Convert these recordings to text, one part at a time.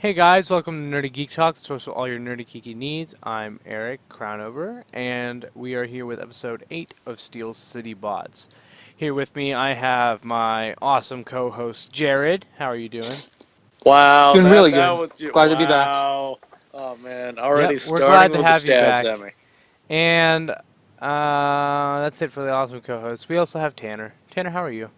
Hey guys, welcome to Nerdy Geek Talk, the source of all your nerdy geeky needs. I'm Eric Crownover, and we are here with episode 8 of Steel City Bots. Here with me, I have my awesome co-host Jared. How are you doing? Wow, Doing really that good. was Glad to be back. wow. Oh man, Yep, already we're glad starting to with the have you stabs back. at me. And that's it for the awesome co-host. We also have Tanner. Tanner, how are you?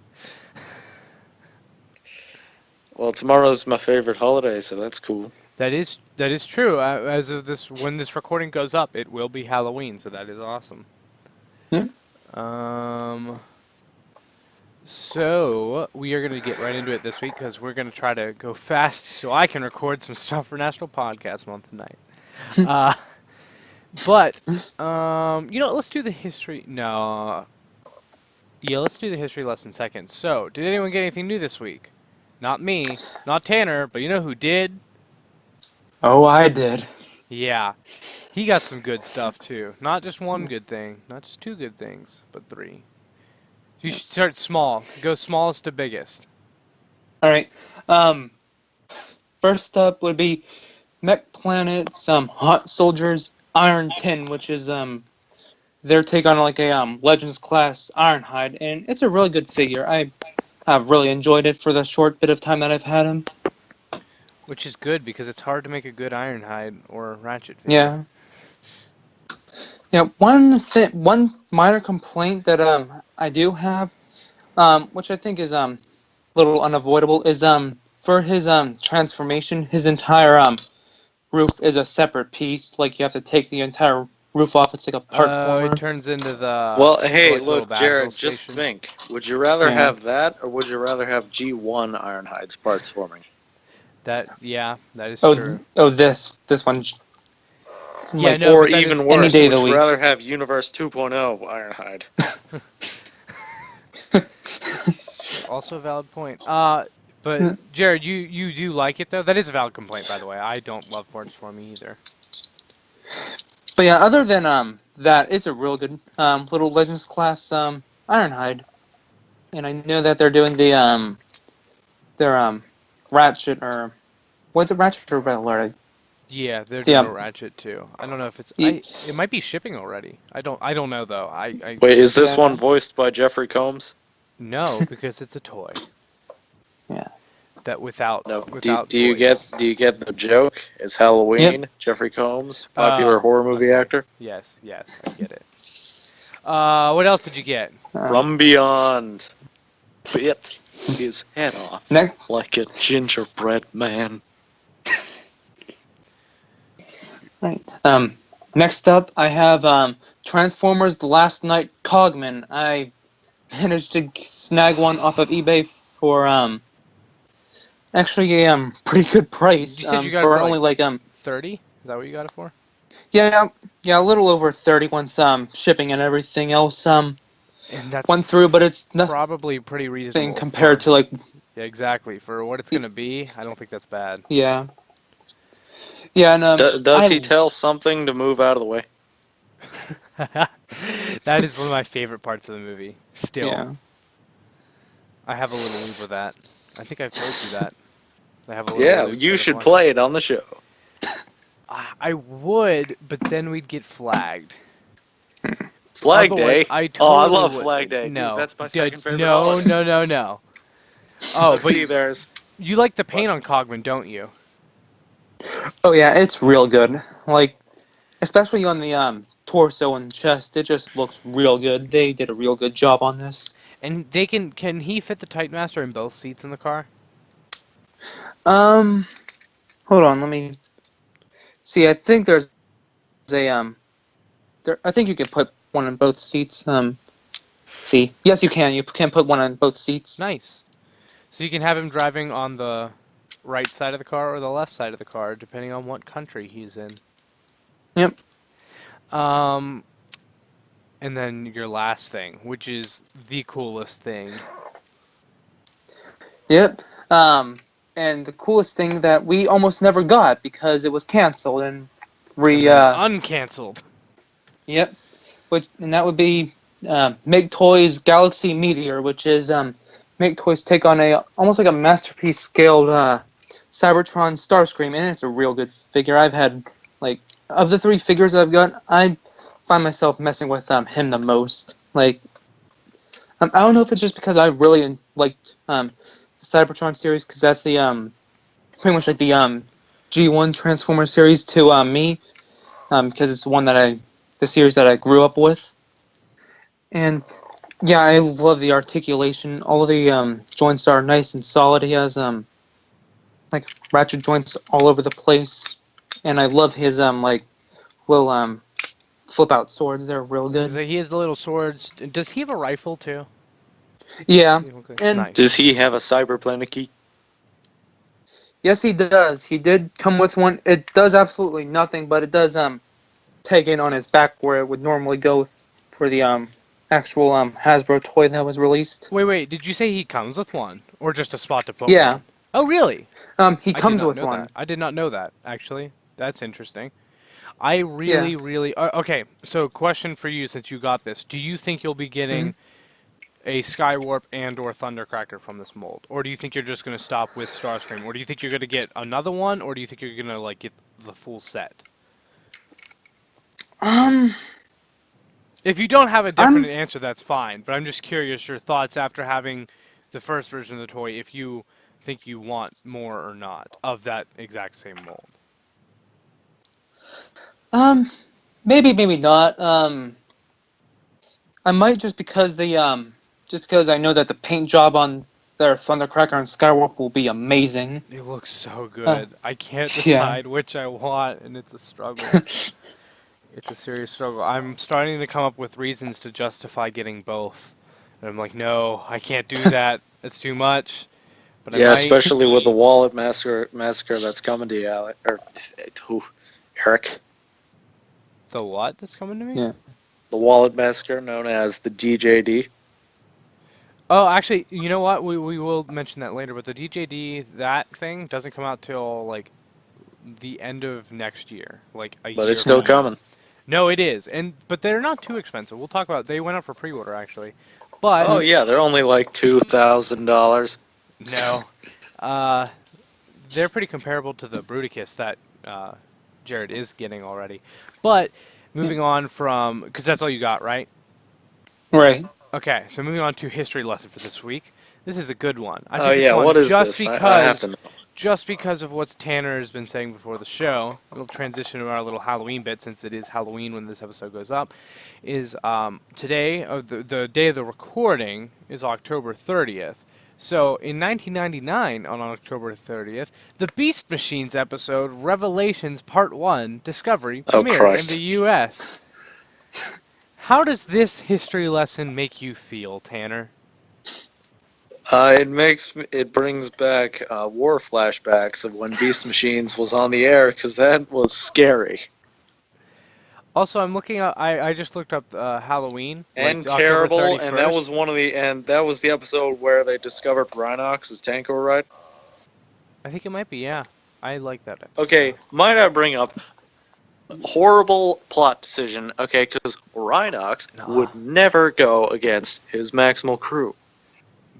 Well, tomorrow's my favorite holiday, so that's cool. That is true. As of this, when this recording goes up, it will be Halloween, so that is awesome. Yeah. So we are going to get right into it this week because we're going to try to go fast so I can record some stuff for National Podcast Month tonight. Let's do the history. No. Yeah, let's do the history lesson second. So, did anyone get anything new this week? Not me, not Tanner, but you know who did? Oh, I did. Yeah. He got some good stuff too. Not just one good thing, not just two good things, but three. You should start small. Go smallest to biggest. All right. First up would be Mech Planet's Hot Soldiers Iron Tin, which is their take on like a Legends class Ironhide, and it's a really good figure. I have really enjoyed it for the short bit of time that I've had him. Which is good because it's hard to make a good Ironhide or Ratchet figure. Yeah. One minor complaint that I do have, which I think is a little unavoidable, is for his transformation, his entire roof is a separate piece. Like you have to take the entire roof off. It's like a part former. It turns into the. Well, hey, like, little look, battle Jared, just station. think. Would you rather Yeah. have that, or would you rather have G1 Ironhide's parts forming? That is Oh, true. this one. Yeah, Like, no, Or but that even is- worse, Any day of would the you week. rather have Universe 2.0 Ironhide? Also a valid point. But Jared, you do like it though. That is a valid complaint, by the way. I don't love parts for me either. But yeah, other than that, it's a real good little Legends class Ironhide, and I know that they're doing the their Ratchet or was it Ratchet or Valor? Yeah, they're Yeah. doing a Ratchet too. I don't know if it's. Ye- It might be shipping already. I don't know though. I Wait, is this Yeah. one voiced by Jeffrey Combs? no because it's a toy. Yeah. That without No. without Do you voice. get the joke? It's Halloween. Jeffrey Combs, popular horror movie actor. Yes, I get it. What else did you get? From Beyond bit his head off Next, like a gingerbread man. right. Next up, I have Transformers: The Last Night Cogman. I managed to snag one off of eBay for actually a pretty good price. You said you got it for for, only like 30? Is that what you got it for? yeah, a little over 30 once shipping and everything else And that's went through, but it's nothing probably pretty reasonable. compared to like Yeah, exactly. For what it's gonna be, I don't think that's bad. yeah, and Does he tell something to move out of the way? That is one of my favorite parts of the movie. Still, yeah. I have a little loop with that. I think I've told you that. I have a little Yeah, loop you that should I play it on the show. I would, but then we'd get flagged. Flag Otherwise, Day. I Oh, I totally love would. Flag Day. Dude, No, that's my second favorite. No. holiday. Oh, Let's but see, there's you like the paint on Cogman, don't you? Oh yeah, it's real good. Like especially on the torso and chest, it just looks real good. They did a real good job on this. And they can he fit the Titan Master in both seats in the car? Hold on, let me see. I think there's a there. I think you can put one in both seats. See, yes, you can. You can put one on both seats. Nice. So you can have him driving on the right side of the car or the left side of the car, depending on what country he's in. Yep. And then your last thing, which is the coolest thing. Yep. And the coolest thing that we almost never got because it was canceled and Uncancelled. Yep. And that would be Make Toys Galaxy Meteor, which is Make Toys take on a almost like a masterpiece scaled Cybertron Starscream, and it's a real good figure. I've had, like, of the 3 figures I've got, I find myself messing with him the most. Like, I don't know if it's just because I really liked the Cybertron series, because that's the pretty much like the G1 Transformer series to me, because it's the series that I grew up with, and yeah, I love the articulation. All of the joints are nice and solid. He has like ratchet joints all over the place, and I love his like little flip out swords. They're real good. So he has the little swords. Does he have a rifle too? Yeah, and Nice. Does he have a Cyberplanet key? yes, he does. He did come with one. It does absolutely nothing, but it does peg in on his back where it would normally go for the actual Hasbro toy that was released. Wait. Did you say he comes with one, or just a spot to put? Yeah. one? Oh, really? He I did comes not with know one. that. I did not know that, actually. That's interesting. I really... okay, so question for you since you got this. Do you think you'll be getting a Skywarp and or Thundercracker from this mold? Or do you think you're just going to stop with Starscream? Or do you think you're going to get another one? Or do you think you're going to like get the full set? If you don't have a different answer, that's fine. But I'm just curious your thoughts after having the first version of the toy, if you think you want more or not of that exact same mold. Maybe not. I might just because I know that the paint job on their Thundercracker and Skywarp will be amazing. It looks so good. I can't decide which I want, and it's a struggle. It's a serious struggle. I'm starting to come up with reasons to justify getting both. And I'm like, no, I can't do that. It's too much. But Yeah, especially with the wallet massacre that's coming to you, Alec. Or to Eric. The what that's coming to me? Yeah. The wallet massacre, known as the DJD. Oh, actually, you know what? We will mention that later. But the DJD, that thing, doesn't come out till, like, the end of next year. Like, a year But it's still from now. coming. No, it is. But they're not too expensive. We'll talk about... They went up for pre-order, actually. But... Oh, yeah, they're only like $2,000. No. They're pretty comparable to the Bruticus that Jared is getting already. But moving on from... Because that's all you got, right? Right. Okay, so moving on to history lesson for this week. This is a good one. I Oh, think this yeah, one, what is just this? Because, I have to know. just because of what Tanner has been saying before the show, we'll transition to our little Halloween bit since it is Halloween when this episode goes up, is today, the day of the recording, is October 30th. So, in 1999, on October 30th, the Beast Machines episode, Revelations Part 1, Discovery, premiered Christ. in the U.S. How does this history lesson make you feel, Tanner? It brings back war flashbacks of when Beast Machines was on the air, because that was scary. Also, I'm looking up. I just looked up Halloween And like October terrible, 31st. and that was the episode where they discovered Rhinox's Tanko ride. I think it might be. Yeah, I like that episode. Okay, might I bring up horrible plot decision? Okay, because Rhinox would never go against his Maximal crew.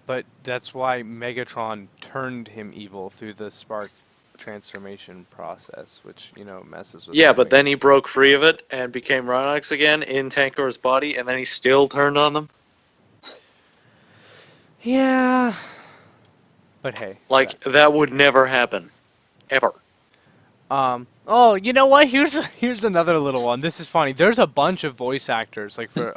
But that's why Megatron turned him evil through the Spark transformation process, which messes with. Yeah, but then he broke free of it and became Rhinox again in Tankor's body, and then he still turned on them. Yeah. But hey. Like, that would never happen. Ever. Oh, you know what? Here's another little one. This is funny. There's a bunch of voice actors, like for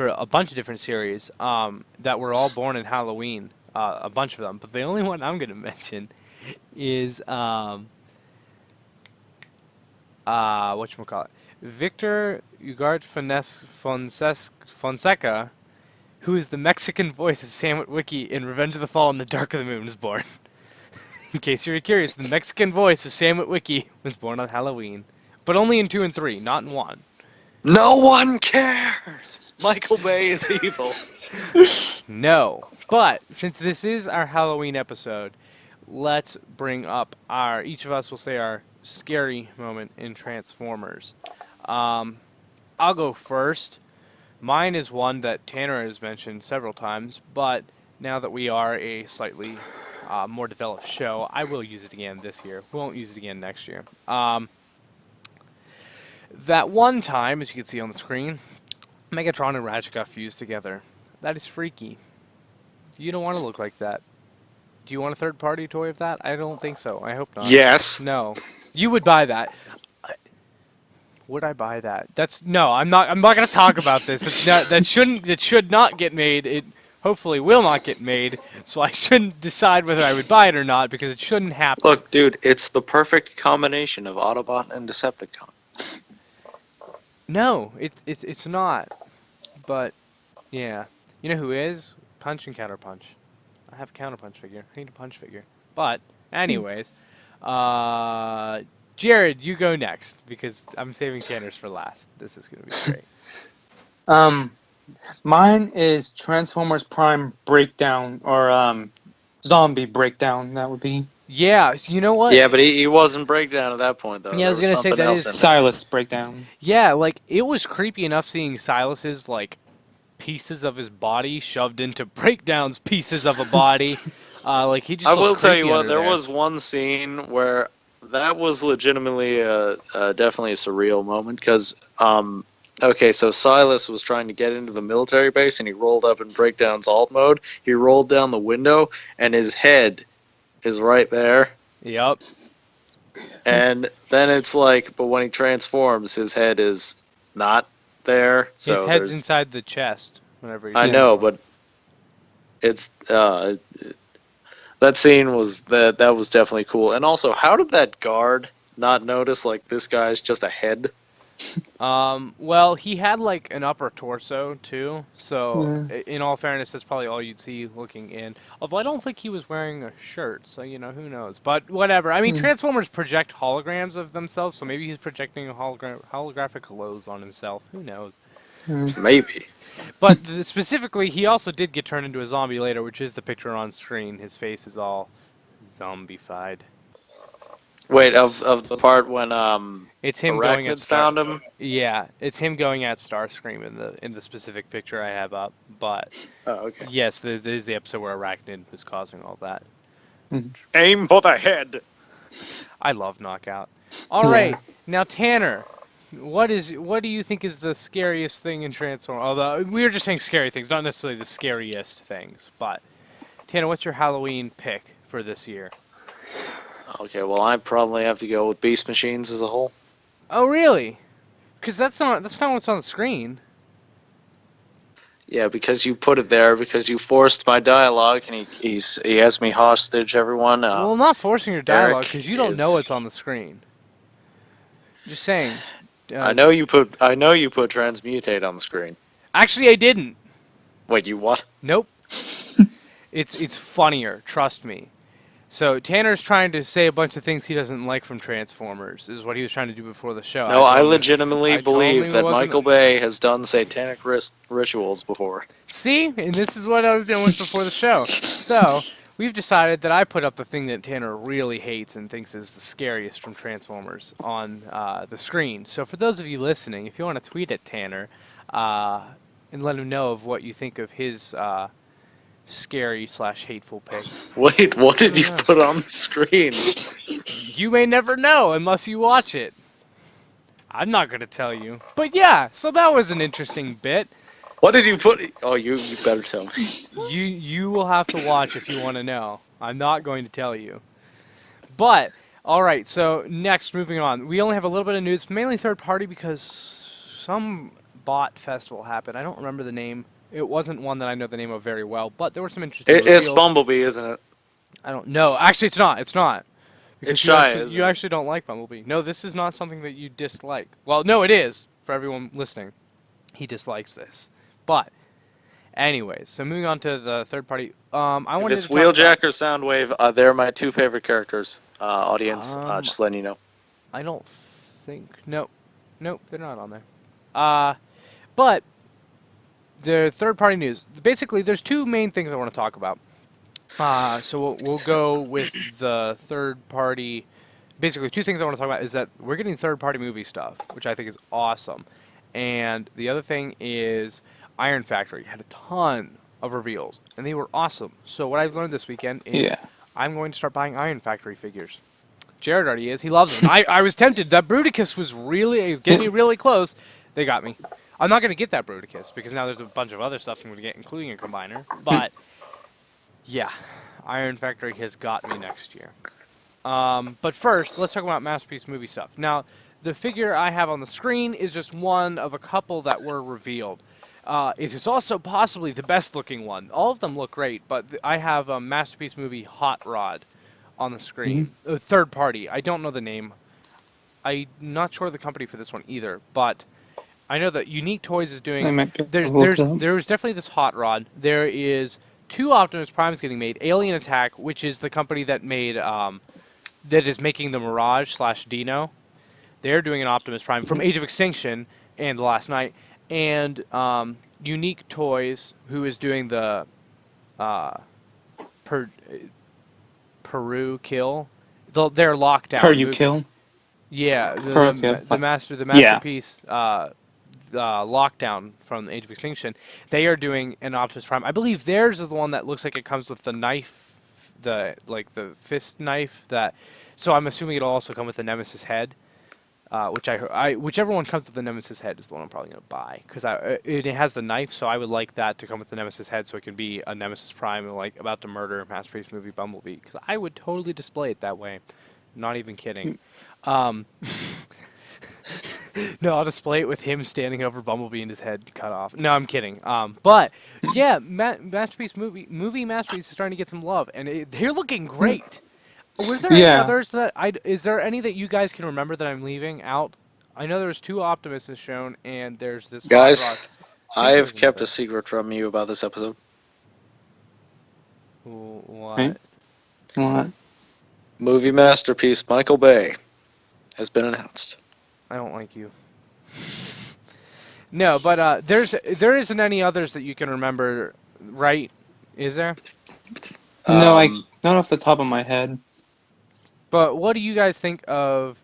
a bunch of different series, that were all born in Halloween. A bunch of them, but the only one I'm gonna mention is whatchamacallit, Victor Ugarte Fonseca, who is the Mexican voice of Sam Witwicky in Revenge of the Fallen, The Dark of the Moon, was born. In case you're curious, the Mexican voice of Sam Witwicky was born on Halloween, but only in 2 and 3, not in 1. No one cares! Michael Bay is evil. No, but since this is our Halloween episode, let's bring up each of us will say our scary moment in Transformers. I'll go first. Mine is one that Tanner has mentioned several times, but now that we are a slightly more developed show. I will use it again this year. We won't use it again next year. That one time, as you can see on the screen, Megatron and Ratchet got fused together. That is freaky. You don't want to look like that. Do you want a third-party toy of that? I don't think so. I hope not. Yes. No. You would buy that. Would I buy that? No. I'm not going to talk about this. That should not get made. It hopefully will not get made. So I shouldn't decide whether I would buy it or not because it shouldn't happen. Look, dude, it's the perfect combination of Autobot and Decepticon. No, it's not. But yeah, you know who is? Punch and Counterpunch. I have a Counterpunch figure. I need a Punch figure. But anyways, Jared, you go next because I'm saving Tanner's for last. This is gonna be great. Mine is Transformers Prime Breakdown or Zombie Breakdown. That would be Yeah, you know what? Yeah, but he wasn't breakdown at that point, though. Yeah, I was gonna say something that else is- in there. Silas Breakdown. Yeah, like it was creepy enough seeing Silas's like pieces of his body shoved into Breakdown's pieces of a body. Like he just. I looked will tell you creepy what, under there there. was one scene where that was legitimately definitely a surreal moment because, okay, so Silas was trying to get into the military base and he rolled up in Breakdown's alt mode. He rolled down the window and his head is right there. Yep. And then it's like, but when he transforms, his head is not there. So His head's there's- inside the chest. Whenever he's I know, but it's that scene was that was definitely cool. And also, how did that guard not notice like this guy's just a head? Well, he had like an upper torso too, so in all fairness, that's probably all you'd see looking in. Although I don't think he was wearing a shirt, so you know who knows. But whatever. I mean, Transformers project holograms of themselves, so maybe he's projecting a holographic clothes on himself. Who knows? Maybe. But specifically, he also did get turned into a zombie later, which is the picture on screen. His face is all zombified. Wait, of the part when It's him going at Arachnid found him. Yeah, it's him going at Starscream in the specific picture I have up. But Oh, okay. yes, this is the episode where Arachnid was causing all that. Aim for the head. I love Knockout. All right, now Tanner, what do you think is the scariest thing in Transformers? Although we were just saying scary things, not necessarily the scariest things. But Tanner, what's your Halloween pick for this year? Okay, well, I probably have to go with Beast Machines as a whole. Oh, really? Because that's not what's on the screen. Yeah, because you put it there, because you forced my dialogue, and he has me hostage. Everyone. Well, I'm not forcing your dialogue because you don't know is- what's on the screen. Just saying. I know you put Transmutate on the screen. Actually, I didn't. Wait, you what? Nope. It's funnier, trust me. So Tanner's trying to say a bunch of things he doesn't like from Transformers, is what he was trying to do before the show. No, I told him- legitimately I told him believe it that wasn't- Michael Bay has done satanic rituals before. See? And this is what I was dealing with before the show. So, we've decided that I put up the thing that Tanner really hates and thinks is the scariest from Transformers on the screen. So for those of you listening, if you want to tweet at Tanner and let him know of what you think of his scary/hateful pick. Wait, what did you put on the screen? You may never know unless you watch it. I'm not going to tell you. But yeah, so that was an interesting bit. What did you put? Oh, you better tell me. You will have to watch if you want to know. I'm not going to tell you. But, alright, so next, moving on. We only have a little bit of news, mainly third party because some bot festival happened. I don't remember the name. It wasn't one that I know the name of very well, but there were some interesting It's reveals. Bumblebee, isn't it? I don't know. Actually, it's not. It's not. Because It's you Shia, actually, isn't you it? actually don't like Bumblebee. No, this is not something that you dislike. Well, no, it is, for everyone listening. He dislikes this. But, anyways, so moving on to the third party. I If wanted it's to talk about- Wheeljack or Soundwave, they're my two favorite characters. Audience, just letting you know. I don't think. Nope, they're not on there. But the third-party news. Basically, there's two main things I want to talk about. So we'll go with the third-party. Basically, two things I want to talk about is that we're getting third-party movie stuff, which I think is awesome. And the other thing is Iron Factory had a ton of reveals, and they were awesome. So what I've learned this weekend is I'm going to start buying Iron Factory figures. Jared already is. He loves them. I was tempted. That Bruticus was getting me really close. They got me. I'm not going to get that Bruticus because now there's a bunch of other stuff I'm going to get, including a combiner. But, yeah, Iron Factory has got me next year. But first, let's talk about Masterpiece movie stuff. Now, the figure I have on the screen is just one of a couple that were revealed. It is also possibly the best looking one. All of them look great, but I have a Masterpiece movie Hot Rod on the screen. Third party. I don't know the name. I'm not sure of the company for this one either, but I know that Unique Toys is doing. There's definitely this Hot Rod. There is 2 Optimus Primes getting made. Alien Attack, which is the company that made that is making the Mirage / Dino. They're doing an Optimus Prime from Age of Extinction and The Last Night, and Unique Toys, who is doing the Peru Kill. Their Lockdown. Peru Kill. Yeah, the Masterpiece Lockdown from Age of Extinction. They are doing an Optimus Prime. I believe theirs is the one that looks like it comes with the knife, the fist knife. So I'm assuming it'll also come with the Nemesis head. Whichever one comes with the Nemesis head is the one I'm probably going to buy because it has the knife, so I would like that to come with the Nemesis head, so it can be a Nemesis Prime like about to murder Masterpiece movie Bumblebee. Because I would totally display it that way, not even kidding. No, I'll display it with him standing over Bumblebee and his head cut off. No, I'm kidding. But yeah, Masterpiece movie Masterpiece is starting to get some love, and they're looking great. Were there any others that is there any that you guys can remember that I'm leaving out? I know there's 2 Optimuses shown, and there's this. Guys, I have kept a secret from you about this episode. What? What? Movie masterpiece Michael Bay has been announced. I don't like you. No, but there isn't any others that you can remember, right? Is there? No, not off the top of my head. But what do you guys think of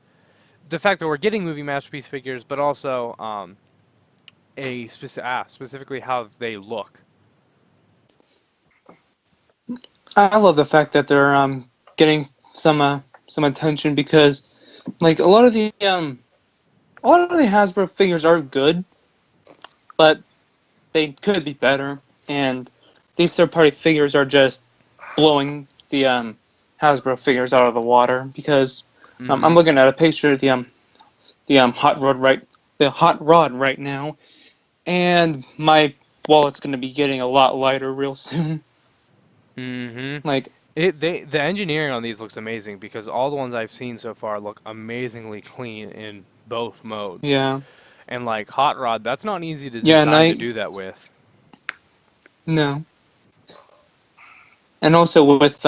the fact that we're getting movie masterpiece figures, but also specifically how they look? I love the fact that they're getting some attention because, like, a lot of the Hasbro figures are good, but they could be better. And these third-party figures are just blowing the Hasbro figures out of the water because I'm looking at a picture of the hot rod right now, and my wallet's going to be getting a lot lighter real soon. Like the engineering on these looks amazing because all the ones I've seen so far look amazingly clean in both modes. Yeah. And like Hot Rod, that's not easy to design to do that with. No. And also with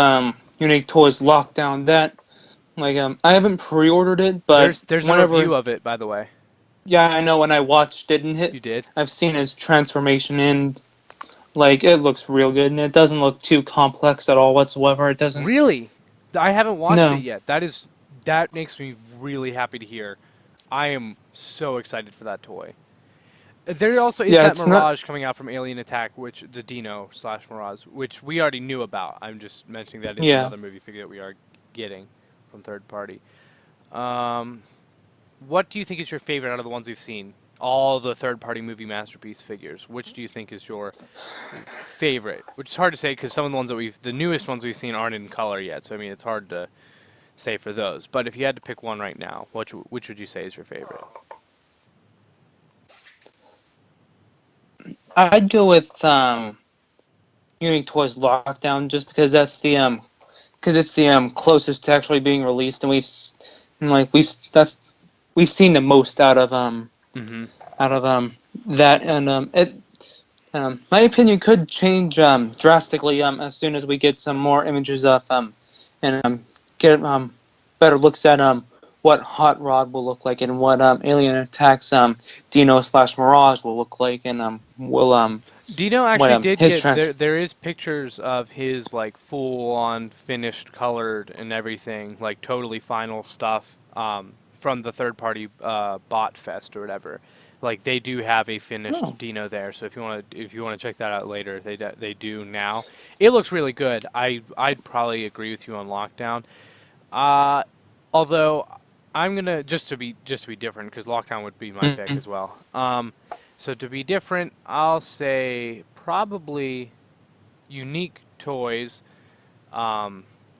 Unique Toys Lockdown, that I haven't pre-ordered it, but there's a review of it, by the way. Yeah, I know. When I watched it and hit, you did. I've seen his transformation, and it looks real good, and it doesn't look too complex at all whatsoever. It doesn't. Really, I haven't watched it yet. That makes me really happy to hear. I am so excited for that toy. There also is that Mirage coming out from Alien Attack, which the Dino / Mirage, which we already knew about. I'm just mentioning that it's another movie figure that we are getting from third party. What do you think is your favorite out of the ones we've seen? All the third-party movie masterpiece figures. Which do you think is your favorite? Which is hard to say because some of the ones that the newest ones we've seen aren't in color yet. So I mean, it's hard to say for those. But if you had to pick one right now, which would you say is your favorite? I'd go with Unique Toys Lockdown just because that's the it's the closest to actually being released, and we've seen the most out of that, and my opinion could change drastically as soon as we get some more images of and get better looks at what Hot Rod will look like and what Alien Attack's Dino / Mirage will look like, and Dino actually did get there is pictures of his like full on finished colored and everything, like totally final stuff from the third party bot fest or whatever. Like they do have a finished Oh. Dino there, so if you want to check that out later, they do now. It looks really good. I'd probably agree with you on Lockdown. Uh, although I'm gonna just to be different because Lockdown would be my pick Mhm. as well. So to be different, I'll say probably Unique Toys.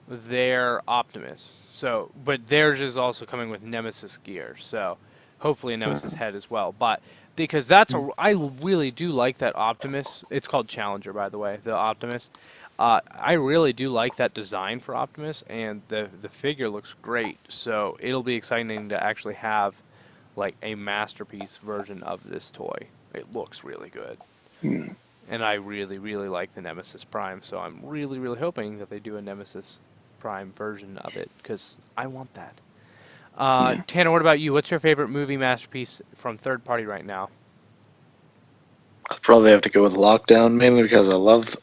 Their Optimus. So, but theirs is also coming with Nemesis gear. So, hopefully a Nemesis head as well. But because I really do like that Optimus. It's called Challenger, by the way, the Optimus. I really do like that design for Optimus, and the figure looks great. So it'll be exciting to actually have like a masterpiece version of this toy. It looks really good. And I really, really like the Nemesis Prime, so I'm really, really hoping that they do a Nemesis Prime version of it, because I want that. Tanner, what about you? What's your favorite movie masterpiece from third party right now? I'll probably have to go with Lockdown, mainly because I love.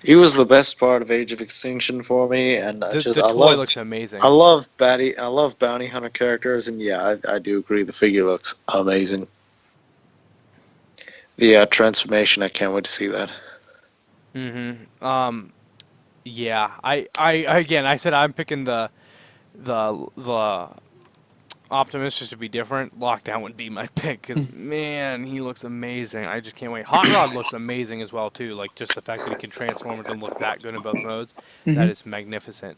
He was the best part of Age of Extinction for me, and The toy looks amazing. I love bounty hunter characters, and yeah, I do agree. The figure looks amazing. The transformation, I can't wait to see that. Yeah. Again, I said I'm picking the Optimus just to be different. Lockdown would be my pick because man, he looks amazing. I just can't wait. Hot Rod looks amazing as well too. Like just the fact that he can transform and look that good in both modes, that Mhm. is magnificent.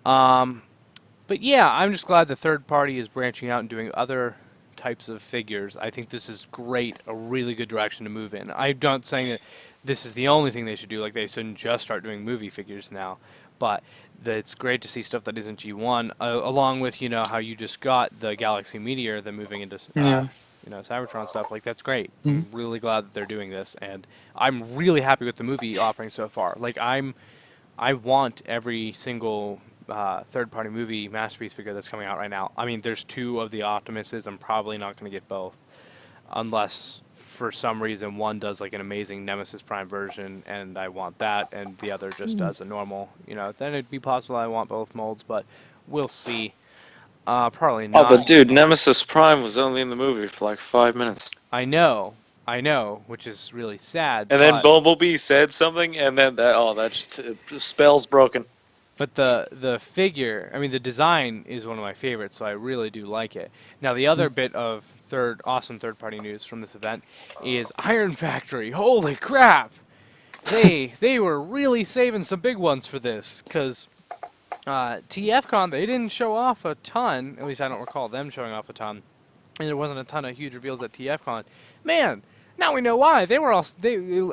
But yeah, I'm just glad the third party is branching out and doing other types of figures. I think this is great, a really good direction to move in. I'm not saying that this is the only thing they should do, like they shouldn't just start doing movie figures now, but it's great to see stuff that isn't G1, along with, you know, how you just got the Galaxy Meteor, then moving into, Yeah. Cybertron stuff. Like, that's great. Mhm. I'm really glad that they're doing this, and I'm really happy with the movie offering so far. Like, I want every single third-party movie masterpiece figure that's coming out right now. I mean, there's two of the Optimuses. I'm probably not going to get both, unless for some reason one does like an amazing Nemesis Prime version, and I want that, and the other just does a normal. Then it'd be possible I want both molds, but we'll see. Probably Oh, but not. dude, Nemesis Prime was only in the movie for like 5 minutes. I know, which is really sad, And then but. Bumblebee said something, and then that just spell's broken. But the figure, I mean, the design is one of my favorites, so I really do like it. Now, the other bit of awesome third-party news from this event is Iron Factory. Holy crap! They were really saving some big ones for this, because TFCon, they didn't show off a ton. At least I don't recall them showing off a ton. And there wasn't a ton of huge reveals at TFCon. Man, now we know why.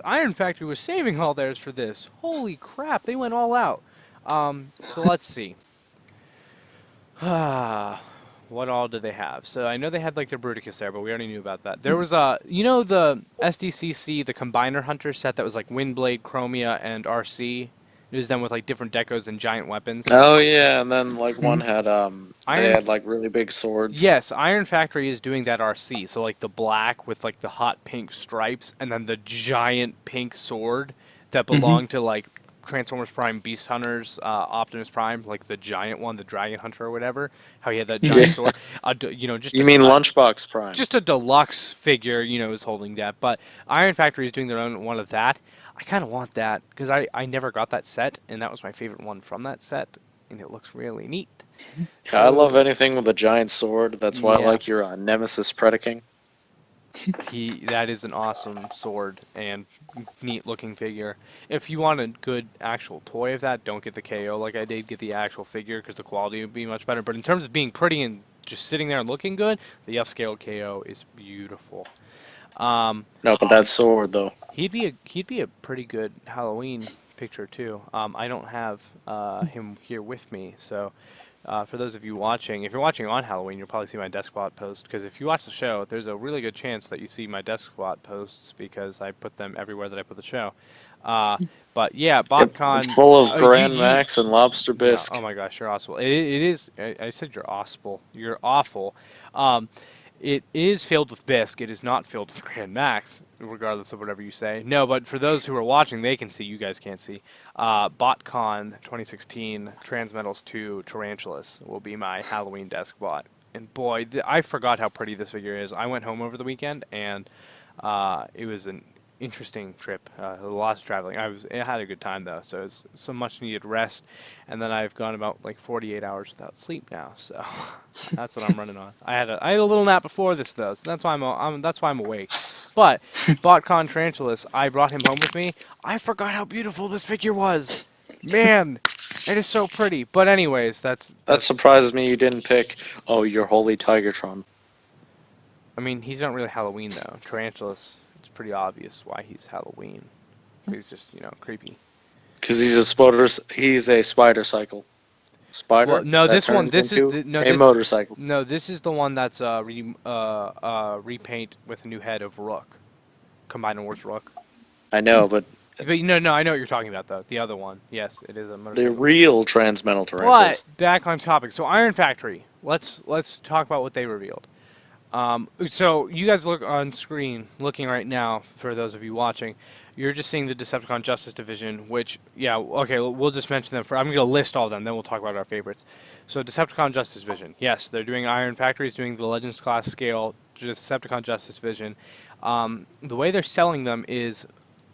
Iron Factory was saving all theirs for this. Holy crap, they went all out. So let's see. What all did they have? So I know they had like their Bruticus there, but we already knew about that. There was the SDCC, the Combiner Hunter set that was like Windblade, Chromia, and RC. It was done with like different decos and giant weapons. Oh yeah, and then like one had they Iron- had like really big swords. Yes, Iron Factory is doing that RC. So like the black with like the hot pink stripes, and then the giant pink sword that belonged to like Transformers Prime Beast Hunters, Optimus Prime, like the giant one, the Dragon Hunter or whatever. How he had that giant Yeah. sword. Just You mean Lunchbox Prime? just a deluxe figure, is holding that. But Iron Factory is doing their own one of that. I kind of want that because I never got that set, and that was my favorite one from that set, and it looks really neat. Yeah, I love anything with a giant sword. That's why I Yeah. like your Nemesis Predaking. That is an awesome sword and neat looking figure. If you want a good actual toy of that, don't get the KO like I did. Get the actual figure because the quality would be much better. But in terms of being pretty and just sitting there and looking good, the upscale KO is beautiful. No, but that sword though. He'd be a pretty good Halloween picture too. I don't have him here with me, so for those of you watching, if you're watching on Halloween, you'll probably see my desk spot post. Because if you watch the show, there's a really good chance that you see my desk spot posts because I put them everywhere that I put the show. But yeah, BotCon. It's full of you- Grand you- Max and Lobster no, Bisque. oh my gosh, you're awful. It is. I said you're awful. You're awful. It is filled with Bisque. It is not filled with Grand Max, regardless of whatever you say. No, but for those who are watching, they can see. You guys can't see. BotCon 2016 Transmetals 2 Tarantulas will be my Halloween desk bot. And boy, I forgot how pretty this figure is. I went home over the weekend, and it was an interesting trip. Lots of traveling. I had a good time though. So it's some much needed rest, and then I've gone about like 48 hours without sleep now. So that's what I'm running on. I had a little nap before this though, so that's why I'm awake. But BotCon Tarantulas, I brought him home with me. I forgot how beautiful this figure was. Man, it is so pretty. But anyways, That that's surprises me you didn't pick, oh, your holy Tigertron. I mean, he's not really Halloween though. Tarantulas, it's pretty obvious why he's Halloween. He's just, creepy. Because he's a spider cycle. Spider? Well, no, that this one, turns this is into no, a this, motorcycle. no, this is the one that's repaint with a new head of Rook, Combined Wars Rook. I know, but But no, I know what you're talking about though. The other one, yes, it is a the motorcycle. real Transmetal Tarantulas. But back on topic. So Iron Factory. Let's talk about what they revealed. So you guys look on screen, looking right now. For those of you watching, you're just seeing the Decepticon Justice Division. Which, yeah, okay, we'll just mention them. I'm going to list all of them, then we'll talk about our favorites. So Decepticon Justice Division. Yes, they're doing Iron Factory. Is doing the Legends class scale Decepticon Justice Division. The way they're selling them is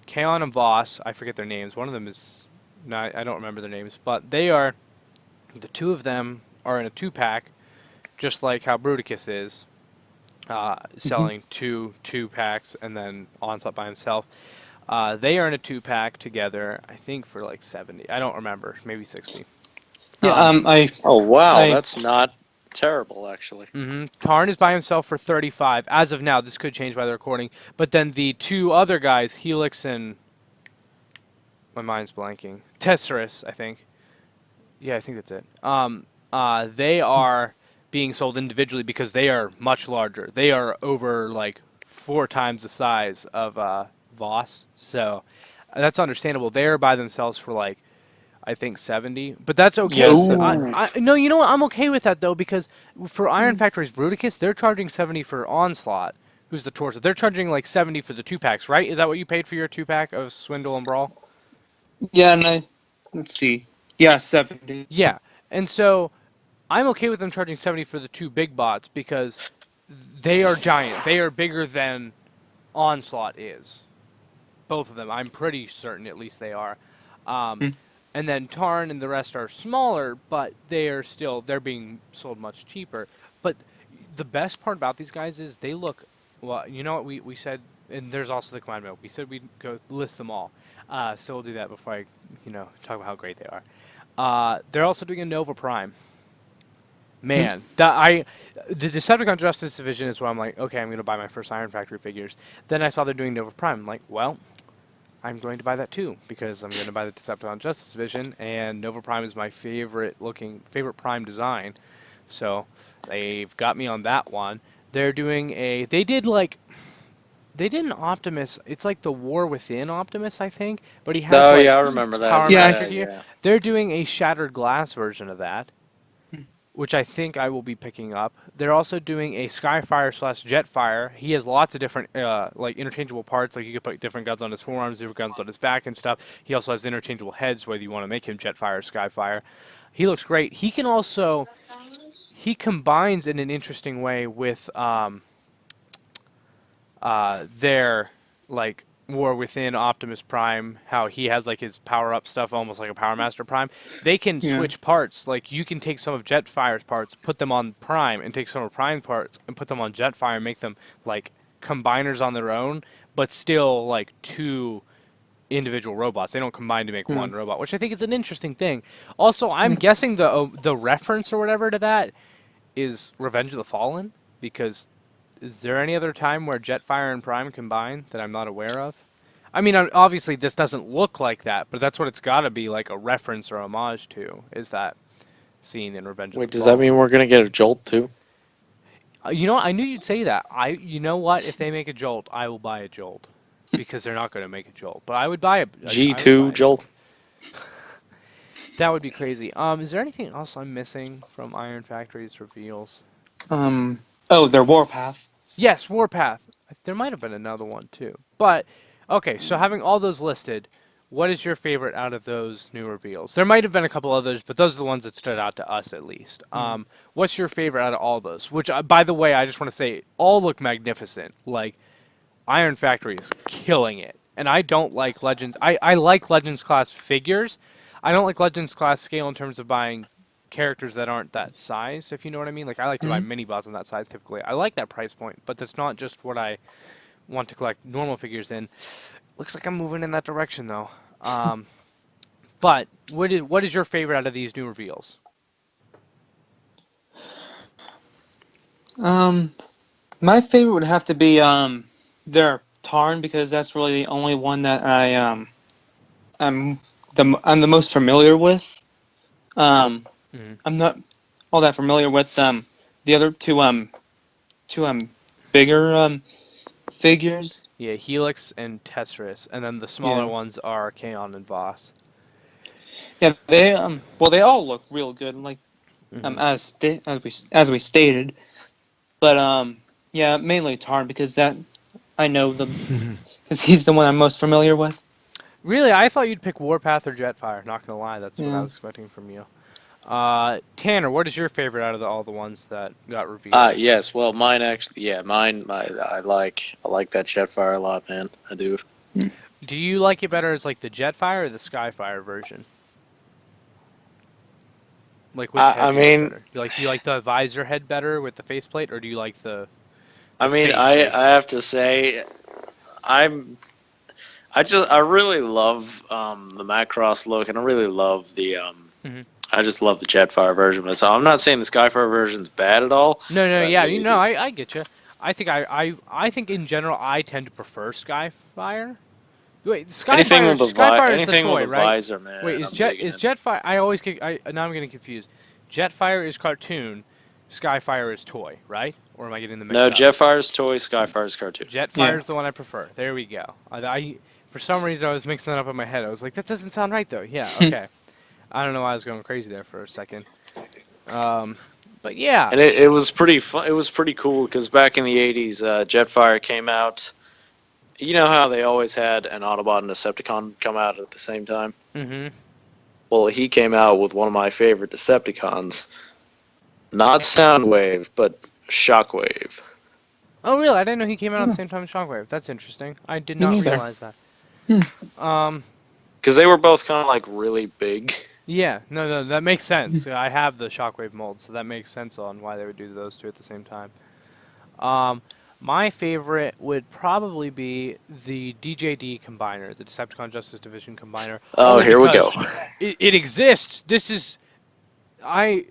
Kaon and Voss. I forget their names. One of them is I don't remember their names, but they are the two of them are in a 2-pack, just like how Bruticus is. Selling two packs and then Onslaught by himself. They are in a 2-pack together, I think for like 70. I don't remember, maybe 60. Yeah, Oh, wow, I- that's not terrible, actually. Tarn is by himself for 35. As of now, this could change by the recording. But then the two other guys, Helix and my mind's blanking. Tesserus, I think. Yeah, I think that's it. They are being sold individually because they are much larger. They are over like 4 times the size of Voss, so that's understandable. They're by themselves for like I think 70, but that's okay. Yes. No, you know what? I'm okay with that though because for Iron Factory's Bruticus, they're charging 70 for Onslaught, who's the torso. They're charging like 70 for the 2-packs, right? Is that what you paid for your 2-pack of Swindle and Brawl? yeah, and let's see. Yeah, 70. Yeah, and so I'm okay with them charging 70 for the 2 big bots because they are giant. They are bigger than Onslaught is. Both of them. I'm pretty certain at least they are. And then Tarn and the rest are smaller, but they're being sold much cheaper. But the best part about these guys is they look, well, you know what we said, and there's also the Command Mode. We said we'd go list them all. So we'll do that before I, talk about how great they are. They're also doing a Nova Prime. Man, the Decepticon Justice Division is where I'm like, okay, I'm going to buy my first Iron Factory figures. Then I saw they're doing Nova Prime. I'm like, well, I'm going to buy that too because I'm going to buy the Decepticon Justice Division, and Nova Prime is my favorite Prime design. So they've got me on that one. They're doing they did an Optimus. It's like the War Within Optimus, I think, but he has I remember that. Power Yeah, Master gear. They're doing a Shattered Glass version of that, which I think I will be picking up. They're also doing a Skyfire / Jetfire. He has lots of different like interchangeable parts. Like you could put different guns on his forearms, different guns on his back and stuff. He also has interchangeable heads, whether you want to make him Jetfire or Skyfire. He looks great. He can also combines in an interesting way with their like War Within Optimus Prime, how he has like his power-up stuff almost like a Power Master Prime. They can switch parts. Like you can take some of Jetfire's parts, put them on Prime, and take some of Prime parts and put them on Jetfire and make them like combiners on their own, but still like 2 individual robots. They don't combine to make one robot, which I think is an interesting thing. Also, I'm guessing the reference or whatever to that is Revenge of the Fallen, because is there any other time where Jetfire and Prime combine that I'm not aware of? I mean, obviously this doesn't look like that, but that's what it's got to be like a reference or homage to, is that scene in Revenge of the Fallen. Wait, does that mean we're going to get a Jolt too? You know what? I knew you'd say that. You know what? If they make a Jolt, I will buy a Jolt. Because they're not going to make a Jolt. But I would buy a G2 Jolt? That would be crazy. Is there anything else I'm missing from Iron Factory's reveals? Their Warpath. Yes, Warpath. There might have been another one too. But, okay, so having all those listed, what is your favorite out of those new reveals? There might have been a couple others, but those are the ones that stood out to us at least. What's your favorite out of all those? Which, by the way, I just want to say, all look magnificent. Like, Iron Factory is killing it. And I don't like Legends. I like Legends class figures. I don't like Legends class scale in terms of buying characters that aren't that size, if you know what I mean. Like, I like to buy mini bots on that size typically. I like that price point, but that's not just what I want to collect normal figures in. Looks like I'm moving in that direction, though. But what is your favorite out of these new reveals? My favorite would have to be their Tarn, because that's really the only one that I'm the most familiar with. I'm not all that familiar with the other two bigger figures. Yeah, Helix and Tetris, and then the smaller Yeah. ones are Kaon and Voss. Yeah, they they all look real good, like as we stated. But yeah, mainly Tarn, because that I know them because he's the one I'm most familiar with. Really, I thought you'd pick Warpath or Jetfire. Not gonna lie, that's what I Yeah. was expecting from you. Tanner, what is your favorite out of all the ones that got revealed? Yes. Well, mine actually. Yeah, mine. I like that Jetfire a lot, man. I do. Do you like it better as like the Jetfire or the Skyfire version? Like which I- head I do you like mean- better? Do you like the visor head better with the faceplate, or do you like the I mean, face I face? have to say, I really love the Macross look, and I really love the Mhm. I just love the Jetfire version. But so I'm not saying the Skyfire version's bad at all. No, but I yeah, really you know, do. I get you. I think I think in general I tend to prefer Skyfire. Wait, Anything Skyfire, with a Skyfire is the anything toy, with a right? visor, man. Wait, I'm digging it. Jetfire? I always get now I'm getting confused. Jetfire is cartoon, Skyfire is toy, right? Or am I getting the mixed No, up? Jetfire's toy, Skyfire's cartoon. Jetfire is the one I prefer. There we go. I for some reason I was mixing that up in my head. I was like, that doesn't sound right though. Yeah, okay. I don't know why I was going crazy there for a second. But yeah. And it was pretty fun. It was pretty cool because back in the '80s, Jetfire came out. You know how they always had an Autobot and Decepticon come out at the same time? Mm-hmm. Well, he came out with one of my favorite Decepticons. Not Soundwave, but Shockwave. Oh, really? I didn't know he came out at the same time as Shockwave. That's interesting. I did Me not neither. realize that. Because they were both kind of like really big. Yeah, no, that makes sense. I have the Shockwave mold, so that makes sense on why they would do those two at the same time. My favorite would probably be the DJD Combiner, the Decepticon Justice Division Combiner. Oh, only here we because go. It exists. This is... I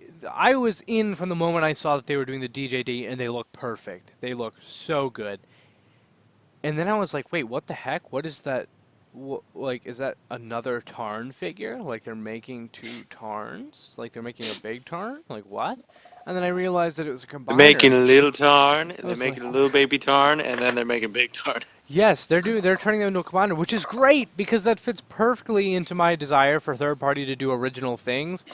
was in from the moment I saw that they were doing the DJD, and they look perfect. They look so good. And then I was like, wait, what the heck? What is that? Like, is that another Tarn figure? Like, they're making two Tarns? Like, they're making a big Tarn? Like, what? And then I realized that it was a combiner. They're making a little Tarn, and they're was making like- a little baby Tarn, and then they're making big Tarn. Yes, they're turning them into a combiner, which is great because that fits perfectly into my desire for third party to do original things.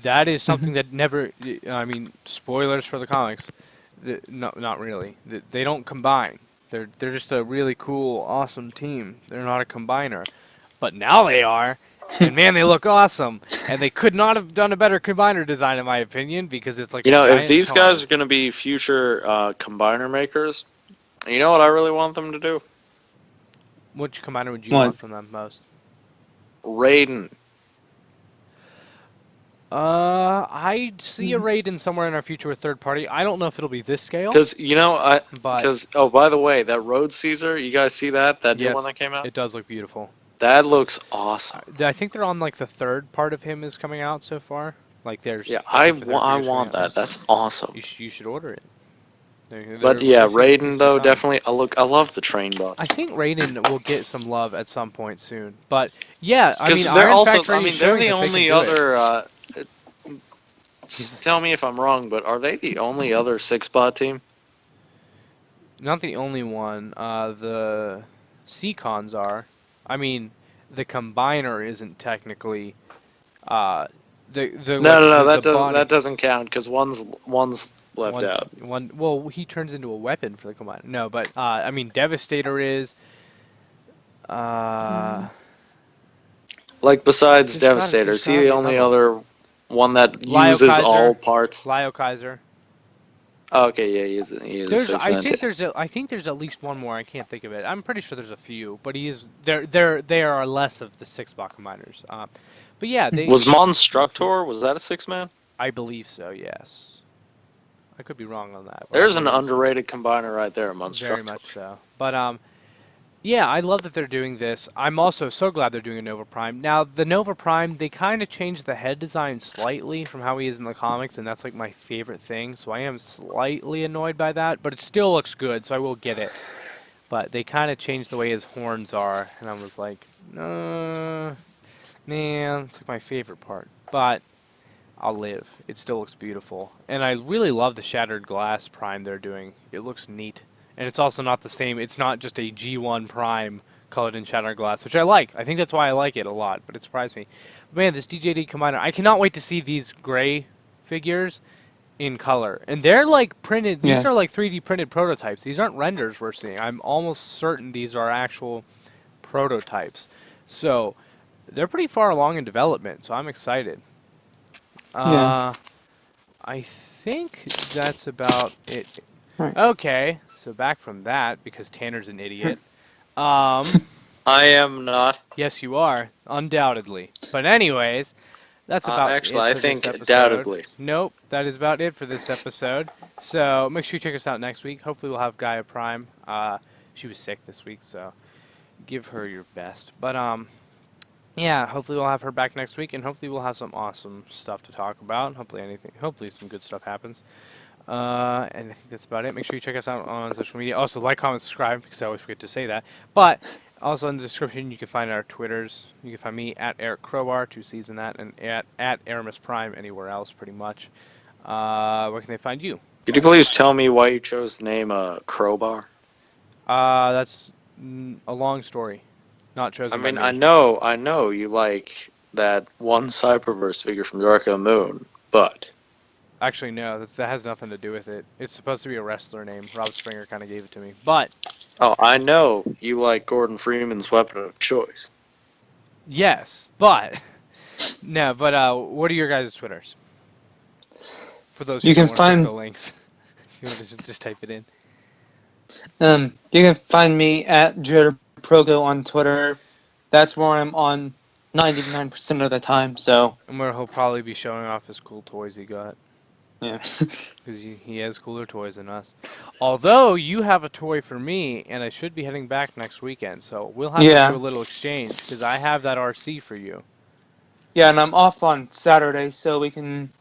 That is something that never. I mean, spoilers for the comics. No, not really. They don't combine. They're just a really cool, awesome team. They're not a combiner, but now they are. And man, they look awesome. And they could not have done a better combiner design, in my opinion, because it's like You a know, if giant these Tarn. guys are going to be future combiner makers, you know what I really want them to do? Which combiner would you What? want from them most? Raiden. I'd see a Raiden somewhere in our future with third party. I don't know if it'll be this scale, Because, you know, but oh, by the way, that Road Caesar, you guys see that? That new Yes, one that came out? it does look beautiful. That looks awesome. I think they're on like the third part of him is coming out so far. Like there's Yeah, I I think the third figure's want coming out. that. That's awesome. You should order it. But yeah, Raiden though, definitely. I love the train bots. I think Raiden will get some love at some point soon. But yeah, I Because mean, they're Iron also. Factory I mean, is they're showing the that they only can do it. other. Tell me if I'm wrong, but are they the only other six-bot team? Not the only one. The Seacons are. I mean, the Combiner isn't technically. The No. the That doesn't count because one's left out. One. Well, he turns into a weapon for the Combiner. No, but I mean, Devastator is. Like besides There's Devastator, is he gotta the be only another other one that Lio uses Kaiser. all parts? Lio Kaiser. Oh, okay, yeah, he is a There's, six I man. think there's at least one more. I can't think of it. I'm pretty sure there's a few, but he is. They are less of the six bot combiners. But yeah, they. Was Monstructor, was that a six man? I believe so. Yes. I could be wrong on that. But I There's an believe so. underrated combiner right there, Monstructor. Very much so. But yeah, I love that they're doing this. I'm also so glad they're doing a Nova Prime. Now, the Nova Prime, they kind of changed the head design slightly from how he is in the comics, and that's like my favorite thing. So I am slightly annoyed by that, but it still looks good, so I will get it. But they kind of changed the way his horns are, and I was like, man, it's like my favorite part. But I'll live. It still looks beautiful. And I really love the Shattered Glass Prime they're doing. It looks neat. And it's also not the same. It's not just a G1 Prime colored in Shattered Glass, which I like. I think that's why I like it a lot, but it surprised me. But man, this DJD Combiner, I cannot wait to see these gray figures in color. And they're like printed. These are like 3D printed prototypes. These aren't renders we're seeing. I'm almost certain these are actual prototypes. So they're pretty far along in development, so I'm excited. Yeah. I think that's about it. Right. Okay, so back from that, because Tanner's an idiot. I am not. Yes, you are, undoubtedly. But anyways, that's about actually, it I for think this episode. undoubtedly. Nope, that is about it for this episode. So make sure you check us out next week. Hopefully we'll have Gaia Prime. She was sick this week, so give her your best. But yeah, hopefully we'll have her back next week, and hopefully we'll have some awesome stuff to talk about. Hopefully some good stuff happens. And I think that's about it. Make sure you check us out on social media. Also, like, comment, subscribe, because I always forget to say that. But also in the description, you can find our Twitters. You can find me at Eric Crowbar, 2 C's in that, and at Aramis Prime anywhere else, pretty much. Where can they find you? Could you please tell me why you chose the name Crowbar? That's a long story. Not chosen. I mean, by me. I know you like that one Cyberverse figure from Dark of the Moon, but Actually, no, that has nothing to do with it. It's supposed to be a wrestler name. Rob Springer kind of gave it to me. But oh, I know you like Gordon Freeman's weapon of choice. yes, but no, but what are your guys' Twitters? For those who You don't can want to click find- the links, if you want to just type it in. You can find me at JaredProgo on Twitter. That's where I'm on 99% of the time. So And where he'll probably be showing off his cool toys he got. yeah. Because he has cooler toys than us. Although, you have a toy for me, and I should be heading back next weekend. So we'll have to Yeah. do a little exchange, because I have that RC for you. Yeah, and I'm off on Saturday, so we can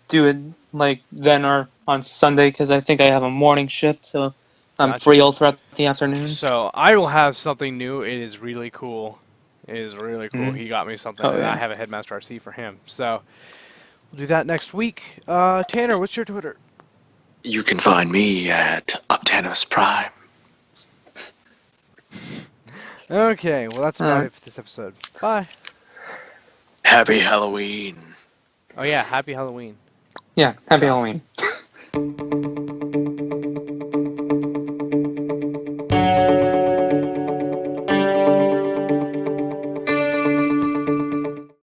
do it like then or on Sunday because I think I have a morning shift, so I'm Gotcha. free all throughout the afternoon. So I will have something new. It is really cool. It is really cool. Mhm. He got me something, Oh, and yeah. I have a Headmaster RC for him. So we'll do that next week. Tanner, what's your Twitter? You can find me at Optimus Prime. Okay, well that's about Alright. it for this episode. Bye. Happy Halloween. Oh yeah, happy Halloween. Yeah, happy Halloween.